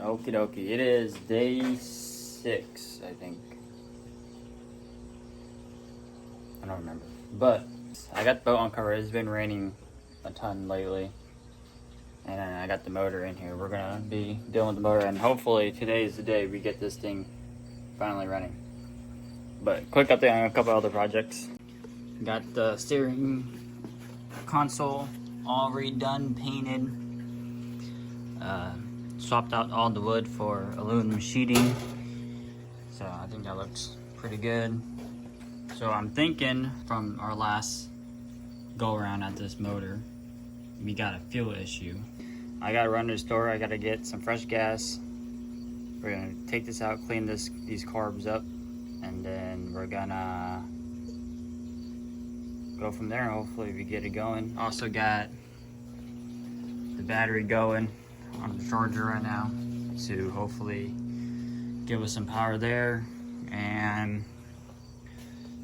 Okie dokie. It is day 6, I think. I don't remember. But I got the boat uncovered. It's been raining a ton lately. And I got the motor in here. We're going to be dealing with the motor. And hopefully today is the day we get this thing finally running. But quick update on a couple other projects. Got the steering console all redone, painted. Swapped out all the wood for aluminum sheeting. So I think that looks pretty good. So I'm thinking from our last go around at this motor, we got a fuel issue. I gotta run to the store, I gotta get some fresh gas. We're gonna take this out, clean these carbs up, and then we're gonna go from there. Hopefully we get it going. Also got the battery going on the charger right now to hopefully give us some power there, and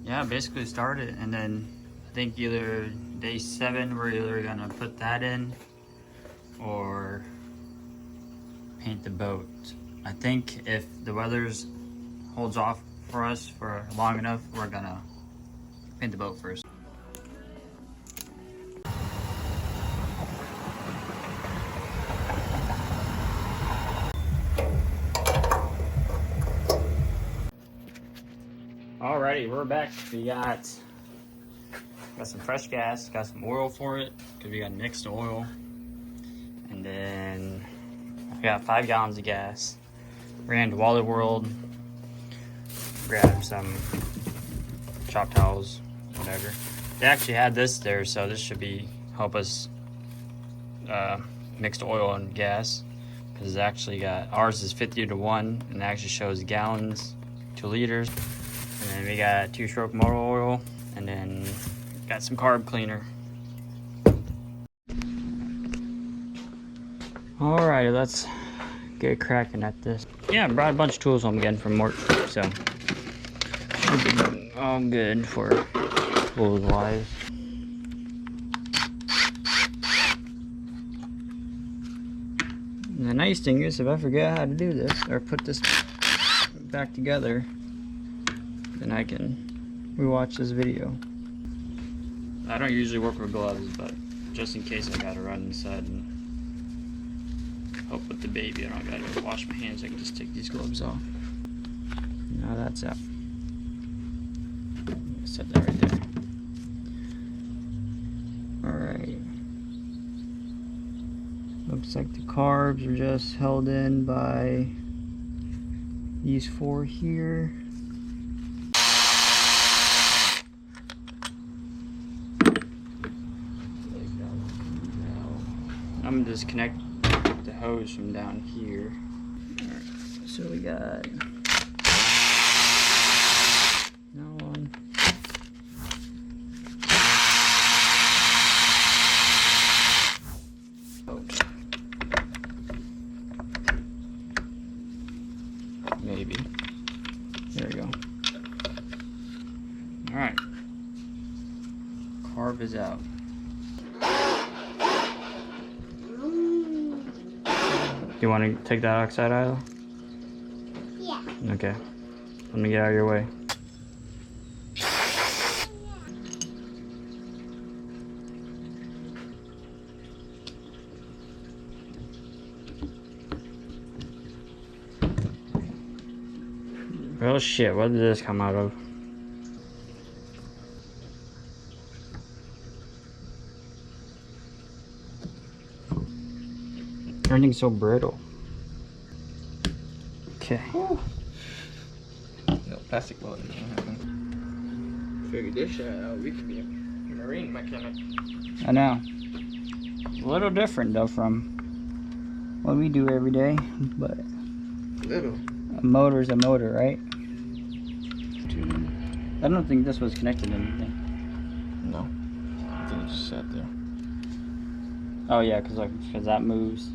yeah, basically start it. And then I think either day 7 we're either gonna put that in or paint the boat. I think if the weather's holds off for us for long enough, we're gonna paint the boat first. Alrighty, we're back. We got some fresh gas, got some oil for it, because we got mixed oil. And then I got 5 gallons of gas. Ran to Wally World, grabbed some shop towels, whatever. They actually had this there, so this should help us mixed oil and gas. Because it actually got, ours is 50:1, and it actually shows gallons to liters. And then we got 2-stroke motor oil, and then got some carb cleaner. Alright, let's get cracking at this. Yeah, I brought a bunch of tools home again from work, so should be all good for tools wise. And the nice thing is, if I forget how to do this or put this back together, then I can rewatch this video. I don't usually work with gloves, but just in case I gotta run inside and help with the baby, I don't gotta wash my hands, I can just take these gloves off. Now that's out. Set that right there. Alright. Looks like the carbs are just held in by these 4 here. I'm gonna disconnect the hose from down here. Alright, so we got that one. Okay. Maybe. There we go. Alright. Carb is out. You want to take that outside aisle? Yeah. Okay. Let me get out of your way. Oh shit, what did this come out of? Everything's so brittle. Okay. No plastic bullet can't happen. Figured this shit out. We could be a marine mechanic. I know. A little different though from what we do every day, but Little. a motor's a motor, right? I don't think this was connected to anything. No. I think it just sat there. Oh yeah, because that moves.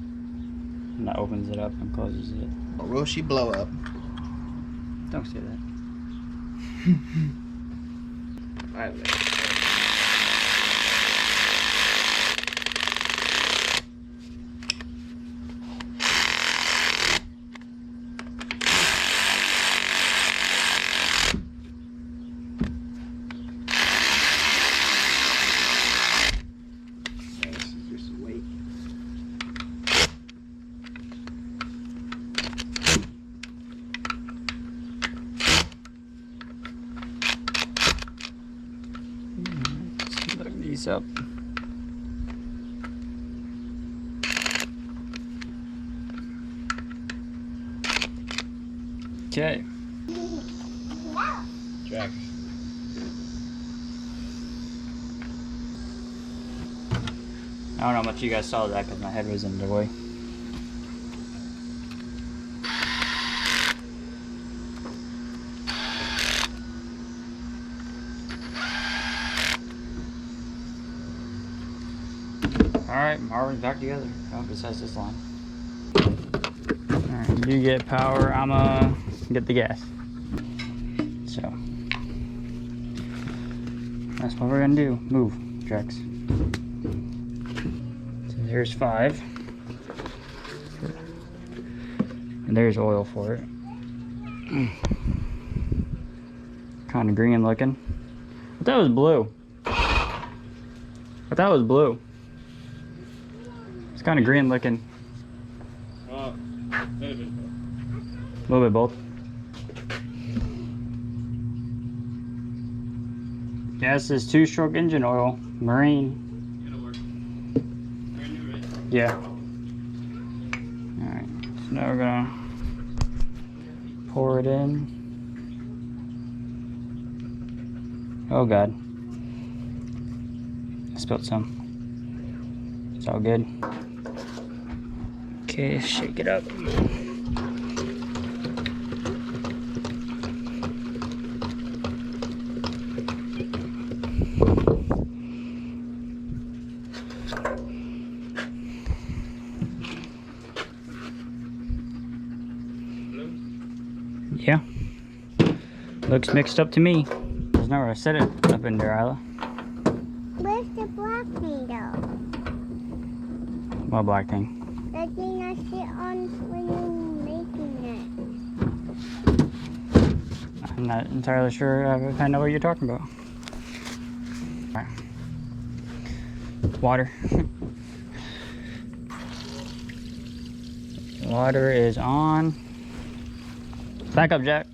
And that opens it up and closes it. Or will she blow up? Don't say that. Alright, these up. Okay. Jack. I don't know how much you guys saw that because my head was in the way. Alright, Marvin's back together. Oh, besides this line. Alright, you get power, I'ma get the gas. So that's what we're gonna do. Move, Drex. So there's 5. And there's oil for it. Kinda green looking. I thought it was blue. I thought it was blue. It's kind of green looking. A little bit both. Yeah, this is 2-stroke engine oil, marine. It'll work. Brand new, right? Yeah. Alright, so now we're gonna pour it in. Oh god. I spilled some. It's all good. Okay, shake it up. Yeah. Looks mixed up to me. There's nowhere to set it up in there, Isla. Where's the black thing though? What black thing? The thing I sit on when you're making it. I'm not entirely sure if I know what you're talking about. All right. Water. Water is on. Back up, Jax.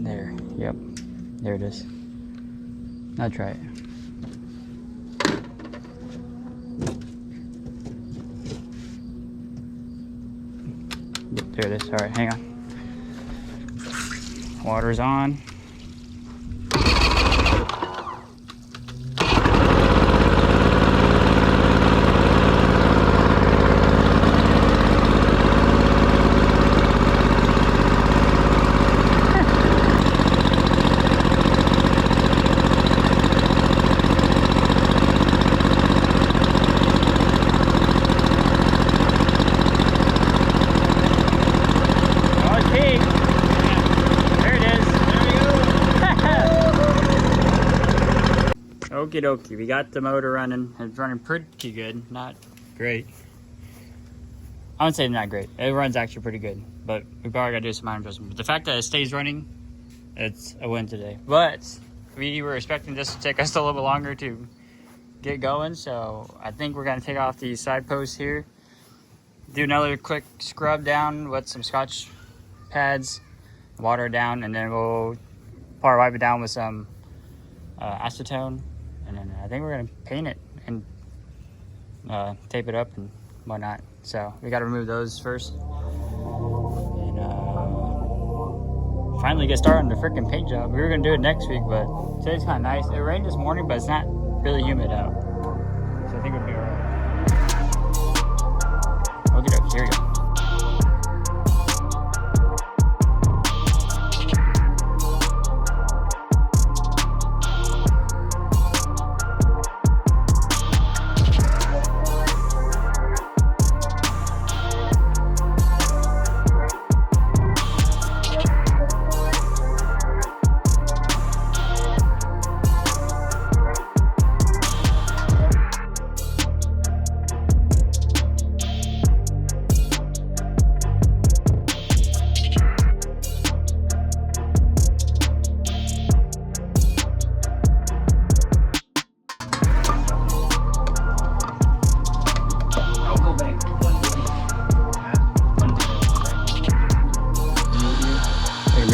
There, yep, there it is. Now try it. Yep, there it is. All right, hang on. Water's on. Okie dokie, we got the motor running. It's running pretty good, not great. I wouldn't say not great. It runs actually pretty good, but we probably gotta do some minor adjustments. But the fact that it stays running, it's a win today. But we were expecting this to take us a little bit longer to get going, so I think we're gonna take off these side posts here, do another quick scrub down with some Scotch pads, water it down, and then we'll probably wipe it down with some acetone. And then I think we're gonna paint it and tape it up and whatnot. So we gotta remove those first. And finally get started on the freaking paint job. We were gonna do it next week, but today's kinda nice. It rained this morning, but it's not really humid out. So I think we'll be alright. Okay, here we go.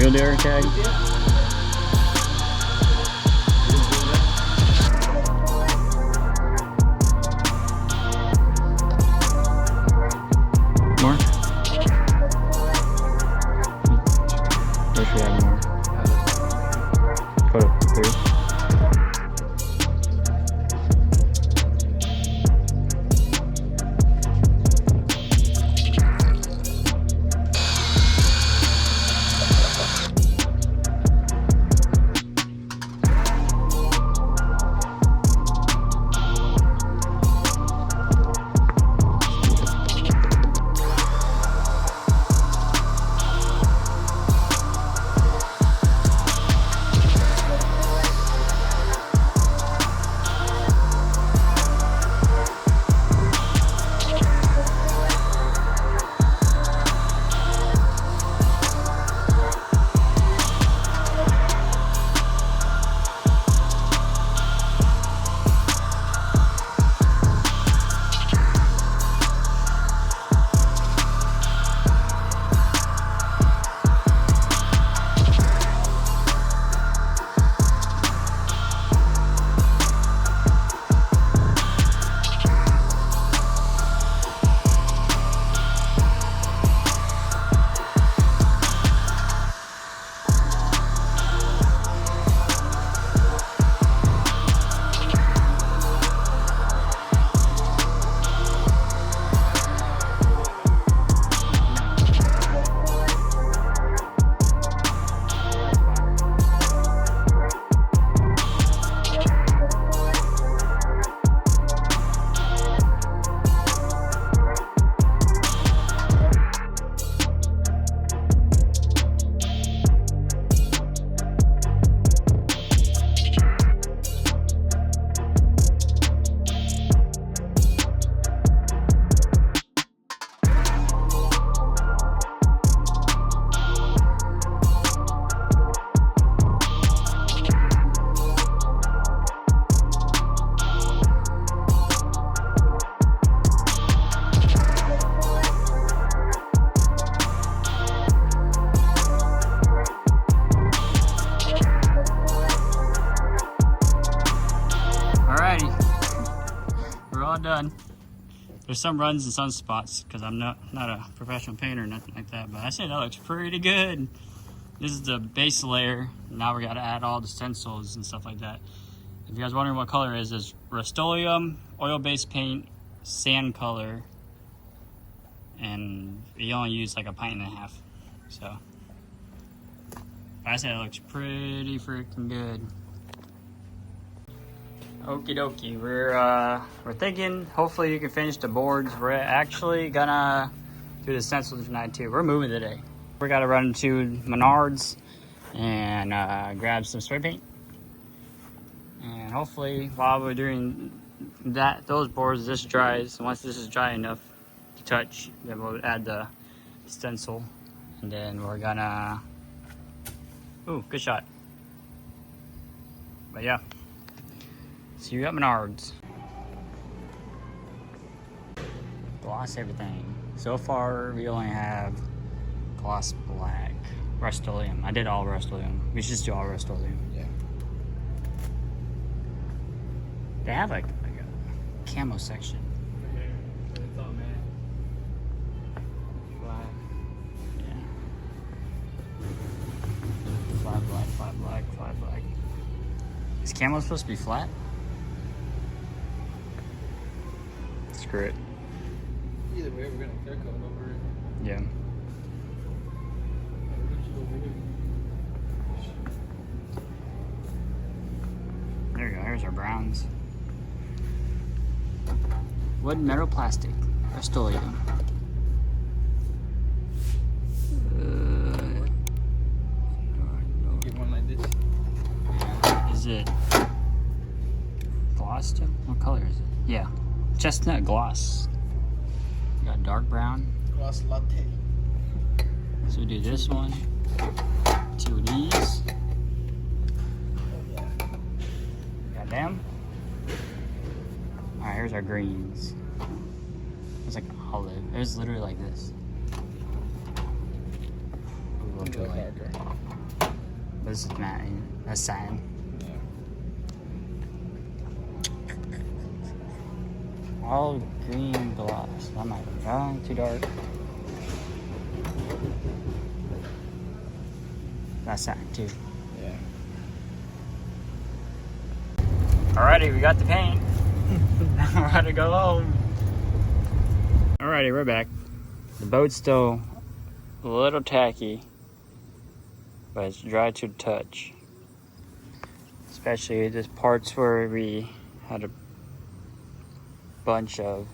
Real deer tag? More? Where should we have more? Put up 3. Done. There's some runs and some spots because I'm not a professional painter or nothing like that, but I say that looks pretty good. This is the base layer. Now we got to add all the stencils and stuff like that. If you guys wondering what color it is Rust-Oleum, oil-based paint, sand color, and you only use like 1.5 pints. So I say it looks pretty freaking good. Okie dokie, we're thinking hopefully you can finish the boards. We're actually gonna do the stencils tonight too. We're moving today. We gotta run to Menards and grab some spray paint. And hopefully while we're doing those boards, this dries. Once this is dry enough to touch, then we'll add the stencil. And then we're gonna, ooh, good shot. But yeah. See you at Menards. Gloss everything. So far, we only have gloss black, Rust-Oleum. I did all Rust-Oleum. We should just do all Rust-Oleum. Yeah. They have like a camo section. It's all matte. Flat. Yeah. Flat black, flat black, flat black. Is camo supposed to be flat? Screw it. Either way, we're gonna clear coat over it. Yeah. There we go. Here's our browns. Wood, metal, plastic. Rust-Oleum. Get one like this. Is it gloss too? What color is it? Yeah. Chestnut gloss. We got dark brown. Gloss latte. So we do this one. 2 of these. Got them. Alright, here's our greens. It's like olive. It's literally like this. A little darker. This is matting. That's satin. All green gloss. That might be too dark. That's satin too. Yeah. Alrighty, we got the paint. Now we're ready to go home. Alrighty, we're back. The boat's still a little tacky, but it's dry to touch. Especially there's parts where we had a bunch of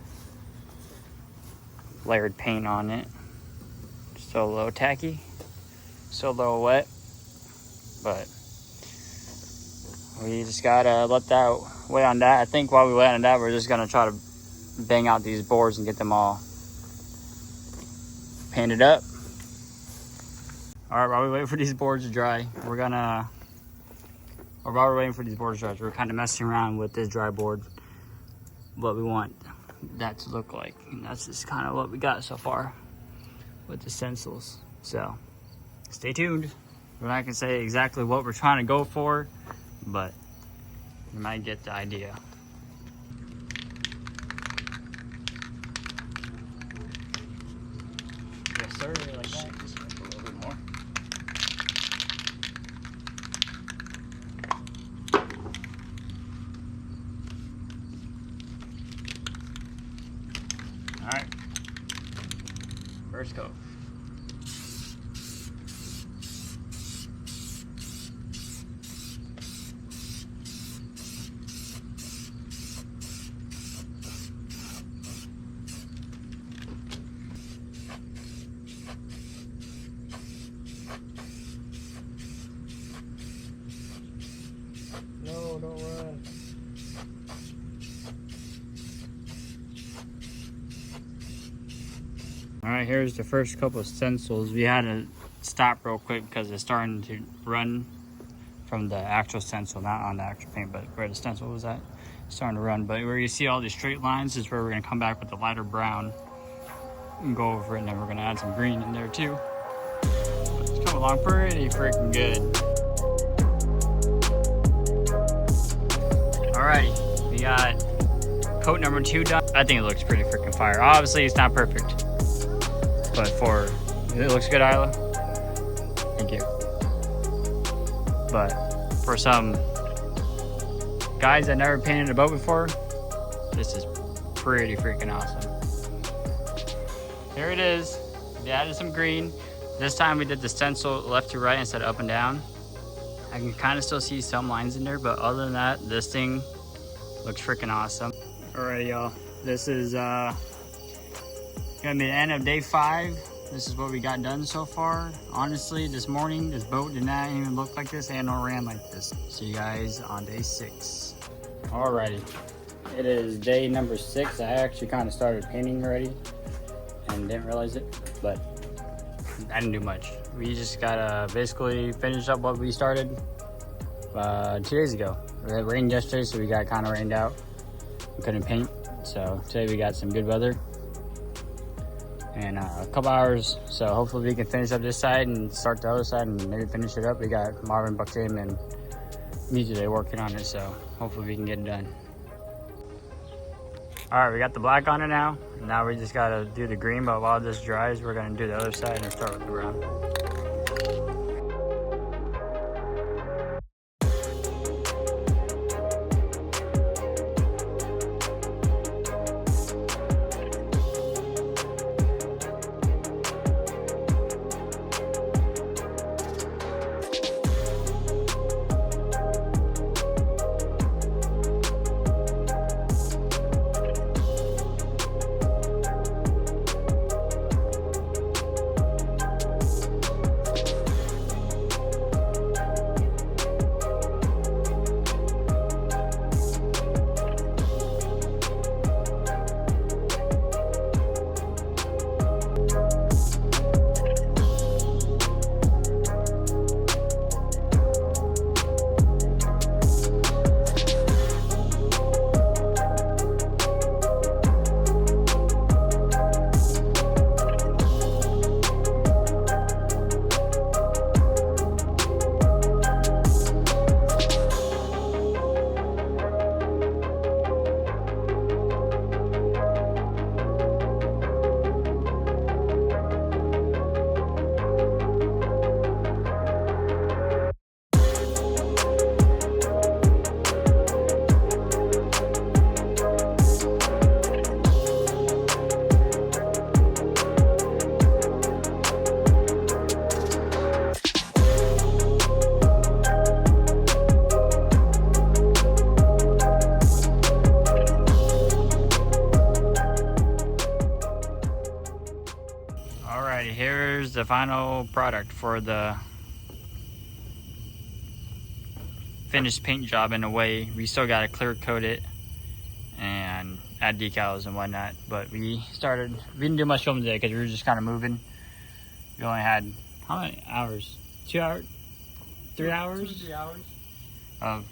layered paint on it. Still a little tacky, still a little wet, but we just gotta let that wait on that. I think while we wait on that, we're just gonna try to bang out these boards and get them all painted up. All right, while we wait for these boards to dry, while we're waiting for these boards to dry, we're kind of messing around with this dry board, what we want that to look like. And that's just kind of what we got so far with the stencils. So stay tuned. We're not gonna say exactly what we're trying to go for, but you might get the idea. Yes, sir, like that. Just a little bit more. All right, first coat. No, don't run. All right, here's the first couple of stencils. We had to stop real quick because it's starting to run from the actual stencil, not on the actual paint, but where the stencil was at, it's starting to run. But where you see all these straight lines is where we're gonna come back with the lighter brown and go over it, and then we're gonna add some green in there too. But it's coming along pretty freaking good. Alrighty, we got coat number 2 done. I think it looks pretty freaking fire. Obviously, it's not perfect, but it looks good, Isla. Thank you. But for some guys that never painted a boat before, this is pretty freaking awesome. Here it is. We added some green. This time we did the stencil left to right instead of up and down. I can kind of still see some lines in there, but other than that, this thing looks freaking awesome. Alright, y'all. This is gonna be the end of day 5. This is what we got done so far. Honestly, this morning, this boat did not even look like this and or ran like this. See you guys on day 6. Alrighty. It is day number 6. I actually kind of started painting already and didn't realize it, but I didn't do much. We just gotta basically finish up what we started 2 days ago. It rained yesterday, so we got kind of rained out. We couldn't paint, so today we got some good weather and a couple hours, so hopefully we can finish up this side and start the other side and maybe finish it up. We got Marvin, Bucktim, and me today working on it, so hopefully we can get it done. All right, we got the black on it now. Now we just gotta do the green, but while this dries, we're gonna do the other side and start with the brown. the final product for the finished paint job. In a way, we still got to clear coat it and add decals and whatnot, but we didn't do much filming today because we were just kind of moving. We only had, how many hours? 2 hours? 3 hours? 2 to 3 hours of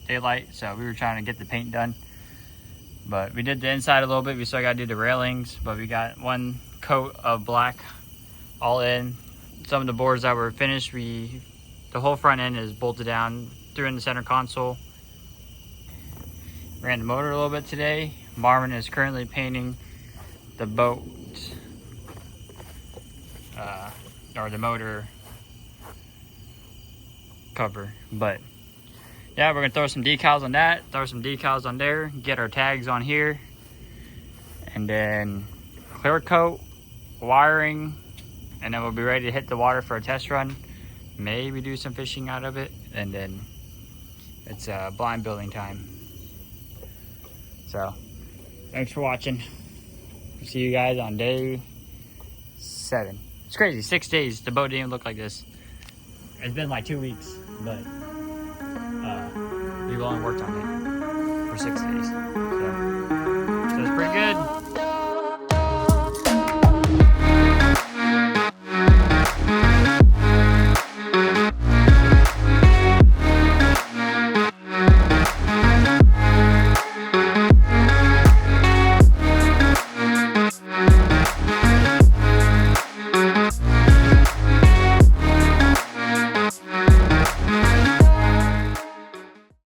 daylight, so we were trying to get the paint done. But we did the inside a little bit. We still got to do the railings, but we got one coat of black all in. Some of the boards that were finished, the whole front end is bolted down, threw in the center console. Ran the motor a little bit today. Marvin is currently painting the boat, or the motor cover. But yeah, we're gonna throw some decals on that, throw some decals on there, get our tags on here, and then clear coat, wiring, and then we'll be ready to hit the water for a test run. Maybe do some fishing out of it, and then it's blind building time. So thanks for watching. See you guys on day 7. It's crazy, 6 days. The boat didn't even look like this. It's been like 2 weeks, but we've only worked on it for 6 days. So it's pretty good.